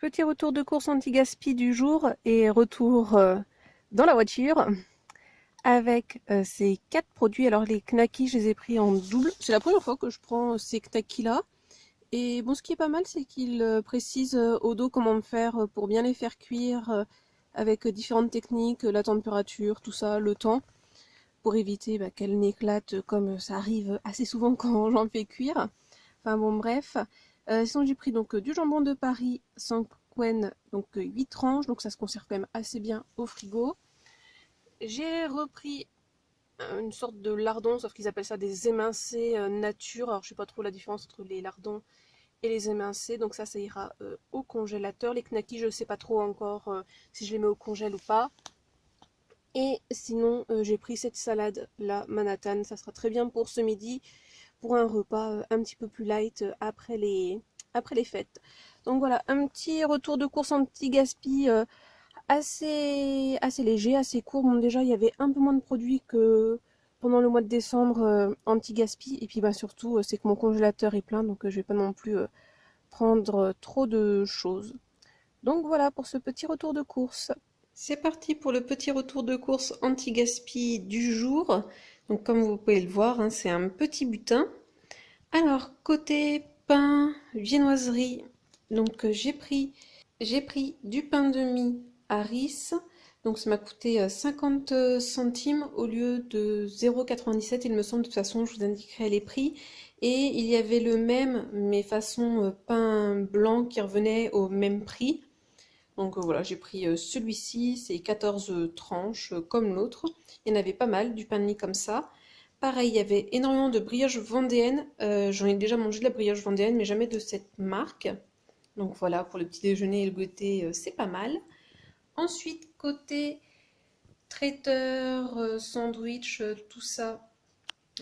Petit retour de course anti-gaspi du jour et retour dans la voiture avec ces 4 produits. Alors les knackis, je les ai pris en double. C'est la première fois que je prends ces knackis là. Et bon, ce qui est pas mal, c'est qu'ils précisent au dos comment faire pour bien les faire cuire avec différentes techniques, la température, tout ça, le temps, pour éviter qu'elles n'éclatent comme ça arrive assez souvent quand j'en fais cuire. Enfin bon, bref. Sinon, j'ai pris donc du jambon de Paris sans quen, donc 8 tranches, donc ça se conserve quand même assez bien au frigo. J'ai repris une sorte de lardon, sauf qu'ils appellent ça des émincés nature. Alors, je sais pas trop la différence entre les lardons et les émincés, donc ça ira au congélateur. Les knackis, je sais pas trop encore si je les mets au congèle ou pas. Et sinon, j'ai pris cette salade, la Manhattan, ça sera très bien pour ce midi, pour un repas un petit peu plus light après les fêtes. Donc voilà, un petit retour de course anti-gaspi assez léger, assez court. Bon, déjà, il y avait un peu moins de produits que pendant le mois de décembre anti-gaspi. Et puis surtout, c'est que mon congélateur est plein, donc je vais pas non plus prendre trop de choses. Donc voilà pour ce petit retour de course. C'est parti pour le petit retour de course anti-gaspi du jour. Donc comme vous pouvez le voir, hein, c'est un petit butin. Alors, côté pain, viennoiserie, donc j'ai pris du pain de mie Harris, donc ça m'a coûté 50 centimes au lieu de 0,97 il me semble, de toute façon je vous indiquerai les prix. Et il y avait le même, mais façon pain blanc qui revenait au même prix. Donc voilà, j'ai pris celui-ci, c'est 14 tranches comme l'autre. Il y en avait pas mal, du pain de mie comme ça. Pareil, il y avait énormément de brioches vendéennes. J'en ai déjà mangé de la brioche vendéenne, mais jamais de cette marque. Donc voilà, pour le petit déjeuner et le goûter, c'est pas mal. Ensuite, côté traiteur, sandwich, tout ça.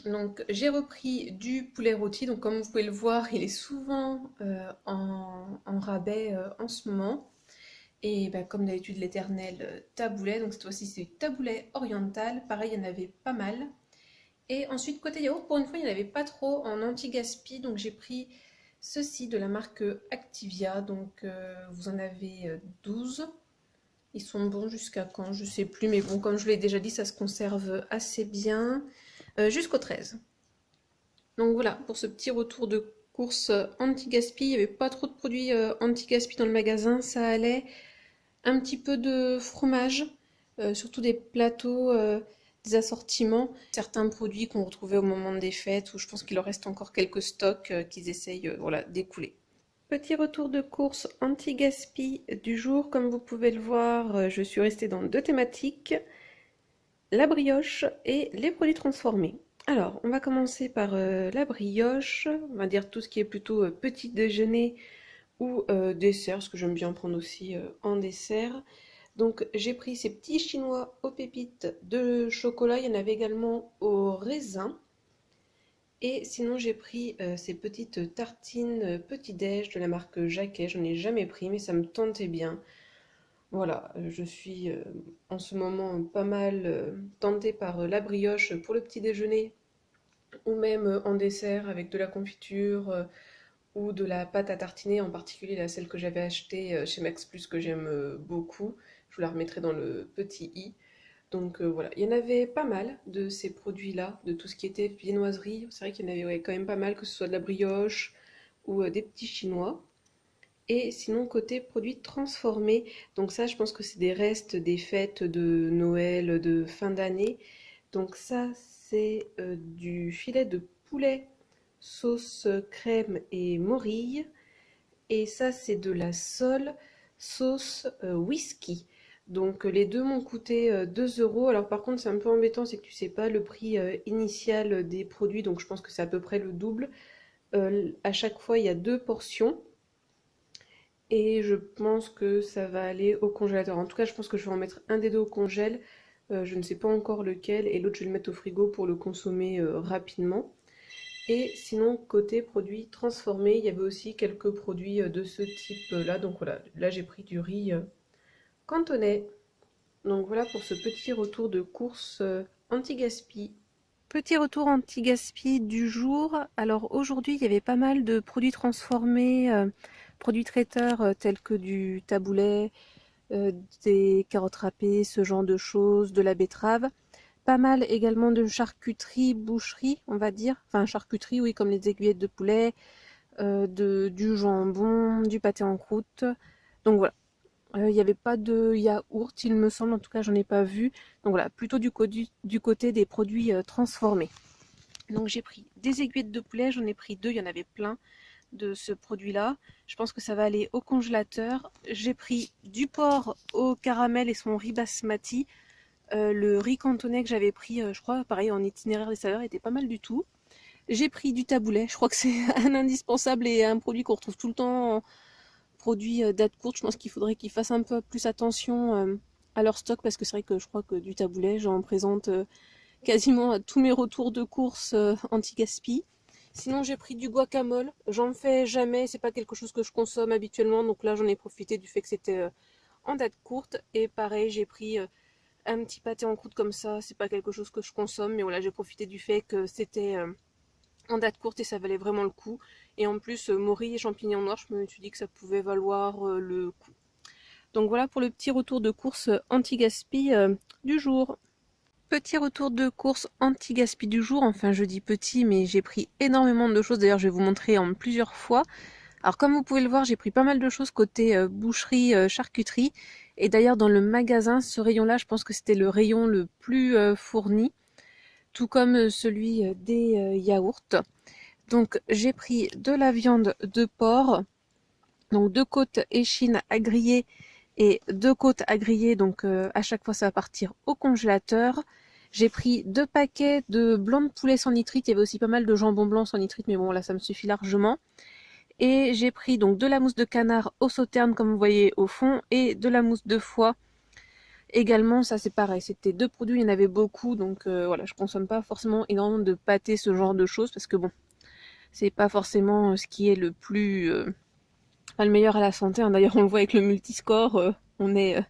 Donc j'ai repris du poulet rôti. Donc comme vous pouvez le voir, il est souvent en rabais en ce moment. Et comme d'habitude, l'éternel taboulet. Donc cette fois-ci, c'est taboulet oriental. Pareil, il y en avait pas mal. Et ensuite, côté yaourt, pour une fois, il n'y en avait pas trop en anti-gaspi. Donc j'ai pris ceci de la marque Activia. Donc vous en avez 12. Ils sont bons jusqu'à quand? Je sais plus. Mais bon, comme je l'ai déjà dit, ça se conserve assez bien jusqu'au 13. Donc voilà, pour ce petit retour de course anti-gaspi. Il n'y avait pas trop de produits anti-gaspi dans le magasin. Ça allait. Un petit peu de fromage, surtout des plateaux, des assortiments, certains produits qu'on retrouvait au moment des fêtes, où je pense qu'il leur reste encore quelques stocks qu'ils essayent voilà, d'écouler. Petit retour de course anti-gaspi du jour, comme vous pouvez le voir, je suis restée dans deux thématiques, la brioche et les produits transformés. Alors, on va commencer par la brioche, on va dire tout ce qui est plutôt petit déjeuner ou dessert, parce que j'aime bien prendre aussi en dessert. Donc j'ai pris ces petits chinois aux pépites de chocolat, il y en avait également au raisin. Et sinon j'ai pris ces petites tartines petit-déj de la marque Jacquet, j'en ai jamais pris mais ça me tentait bien. Voilà, je suis en ce moment pas mal tentée par la brioche pour le petit déjeuner ou même en dessert avec de la confiture ou de la pâte à tartiner, en particulier celle que j'avais achetée chez Max Plus que j'aime beaucoup. Je vous la remettrai dans le petit i. Donc voilà, il y en avait pas mal de ces produits-là, de tout ce qui était viennoiserie. C'est vrai qu'il y en avait ouais, quand même pas mal, que ce soit de la brioche ou des petits chinois. Et sinon, côté produits transformés, donc ça, je pense que c'est des restes des fêtes de Noël, de fin d'année. Donc ça, c'est du filet de poulet sauce crème et morille. Et ça, c'est de la sole sauce whisky. Donc les deux m'ont coûté 2 euros. Alors par contre, c'est un peu embêtant, c'est que tu sais pas le prix initial des produits. Donc je pense que c'est à peu près le double. À chaque fois, il y a deux portions. Et je pense que ça va aller au congélateur. En tout cas, je pense que je vais en mettre un des deux au congèle. Je ne sais pas encore lequel. Et l'autre, je vais le mettre au frigo pour le consommer rapidement. Et sinon, côté produits transformés, il y avait aussi quelques produits de ce type-là. Donc voilà, là j'ai pris du riz cantonais. Donc voilà pour ce petit retour de course anti-gaspi. Petit retour anti-gaspi du jour. Alors aujourd'hui, il y avait pas mal de produits transformés produits traiteurs tels que du taboulet, des carottes râpées, ce genre de choses, de la betterave. Pas mal également de charcuterie, boucherie, on va dire. Enfin, charcuterie, oui, comme les aiguillettes de poulet, du jambon, du pâté en croûte. Donc voilà. Il n'y avait pas de yaourt, il me semble, en tout cas, j'en ai pas vu. Donc voilà, plutôt du côté des produits transformés. Donc j'ai pris des aiguillettes de poulet, j'en ai pris deux, il y en avait plein de ce produit-là. Je pense que ça va aller au congélateur. J'ai pris du porc au caramel et son riz basmati. Le riz cantonais que j'avais pris, je crois, pareil, en itinéraire des saveurs, était pas mal du tout. J'ai pris du taboulet, je crois que c'est un indispensable et un produit qu'on retrouve tout le temps, produit date courte. Je pense qu'il faudrait qu'ils fassent un peu plus attention à leur stock, parce que c'est vrai que je crois que du taboulet, j'en présente quasiment à tous mes retours de course anti-gaspi. Sinon j'ai pris du guacamole, j'en fais jamais, c'est pas quelque chose que je consomme habituellement, donc là j'en ai profité du fait que c'était en date courte. Et pareil, j'ai pris un petit pâté en croûte comme ça, c'est pas quelque chose que je consomme, mais voilà, j'ai profité du fait que c'était en date courte et ça valait vraiment le coup. Et en plus, morilles et champignons noirs, je me suis dit que ça pouvait valoir le coup. Donc voilà pour le petit retour de course anti-gaspi du jour. Petit retour de course anti-gaspi du jour, enfin je dis petit, mais j'ai pris énormément de choses, d'ailleurs je vais vous montrer en plusieurs fois. Alors comme vous pouvez le voir, j'ai pris pas mal de choses côté boucherie, charcuterie, et d'ailleurs dans le magasin, ce rayon-là, je pense que c'était le rayon le plus fourni, tout comme celui des yaourts. Donc j'ai pris de la viande de porc, donc 2 côtes échine à griller et 2 côtes à griller, donc à chaque fois ça va partir au congélateur. J'ai pris 2 paquets de blanc de poulet sans nitrite, il y avait aussi pas mal de jambon blanc sans nitrite, mais bon là ça me suffit largement. Et j'ai pris donc de la mousse de canard au sauterne comme vous voyez au fond, et de la mousse de foie également. Ça c'est pareil, c'était 2 produits, il y en avait beaucoup, donc voilà, je consomme pas forcément énormément de pâté, ce genre de choses, parce que bon, c'est pas forcément ce qui est le plus... pas le meilleur à la santé, hein. D'ailleurs on le voit avec le multiscore, on est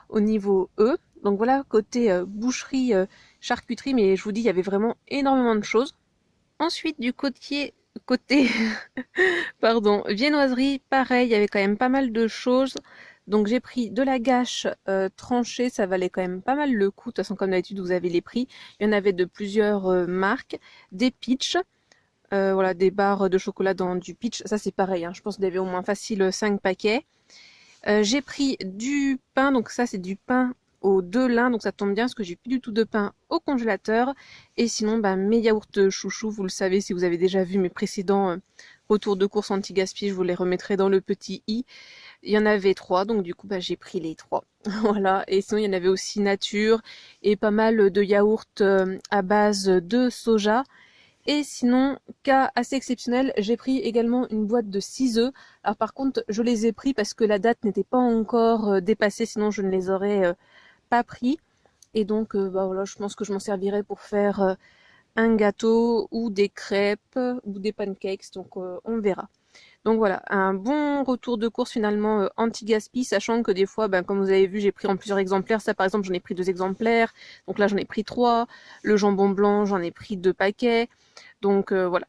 au niveau E. Donc voilà, côté boucherie, charcuterie, mais je vous dis, il y avait vraiment énormément de choses. Ensuite, du côté pardon, viennoiserie, pareil, il y avait quand même pas mal de choses. Donc j'ai pris de la gâche tranchée, ça valait quand même pas mal le coup. De toute façon, comme d'habitude, vous avez les prix. Il y en avait de plusieurs marques. Des Peach, voilà, des barres de chocolat dans du Peach. Ça c'est pareil, hein. Je pense qu'il y avait au moins facile 5 paquets. J'ai pris du pain, donc ça c'est du pain au 2 lin, donc ça tombe bien parce que j'ai plus du tout de pain au congélateur. Et sinon, bah, mes yaourts chouchou, vous le savez si vous avez déjà vu mes précédents retours de course anti-gaspi, je vous les remettrai dans le petit i. Il y en avait 3, donc du coup bah, j'ai pris les 3. Voilà, et sinon il y en avait aussi nature et pas mal de yaourts à base de soja. Et sinon, cas assez exceptionnel, j'ai pris également une boîte de 6 œufs. Alors par contre, je les ai pris parce que la date n'était pas encore dépassée, sinon je ne les aurais pas pris. Et donc, bah voilà, je pense que je m'en servirai pour faire un gâteau ou des crêpes ou des pancakes. Donc, on verra. Donc voilà, un bon retour de course finalement anti-gaspi, sachant que des fois, ben, comme vous avez vu, j'ai pris en plusieurs exemplaires. Ça par exemple, j'en ai pris 2 exemplaires. Donc là, j'en ai pris 3. Le jambon blanc, j'en ai pris 2 paquets. Donc voilà.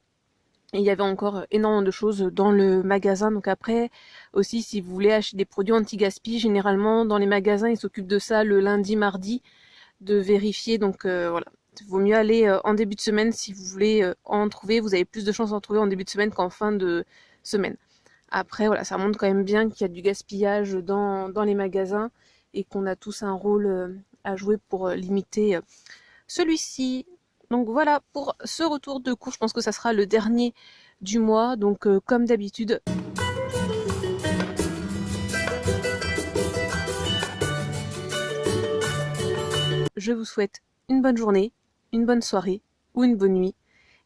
Et il y avait encore énormément de choses dans le magasin. Donc après, aussi, si vous voulez acheter des produits anti-gaspi, généralement, dans les magasins, ils s'occupent de ça le lundi, mardi, de vérifier. Donc voilà. Il vaut mieux aller en début de semaine si vous voulez en trouver. Vous avez plus de chances d'en trouver en début de semaine qu'en fin de semaine. Après, voilà, ça montre quand même bien qu'il y a du gaspillage dans les magasins et qu'on a tous un rôle à jouer pour limiter celui-ci. Donc voilà pour ce retour de course, je pense que ça sera le dernier du mois. Donc comme d'habitude, je vous souhaite une bonne journée, une bonne soirée ou une bonne nuit.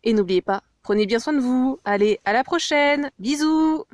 Et n'oubliez pas, prenez bien soin de vous. Allez, à la prochaine. Bisous.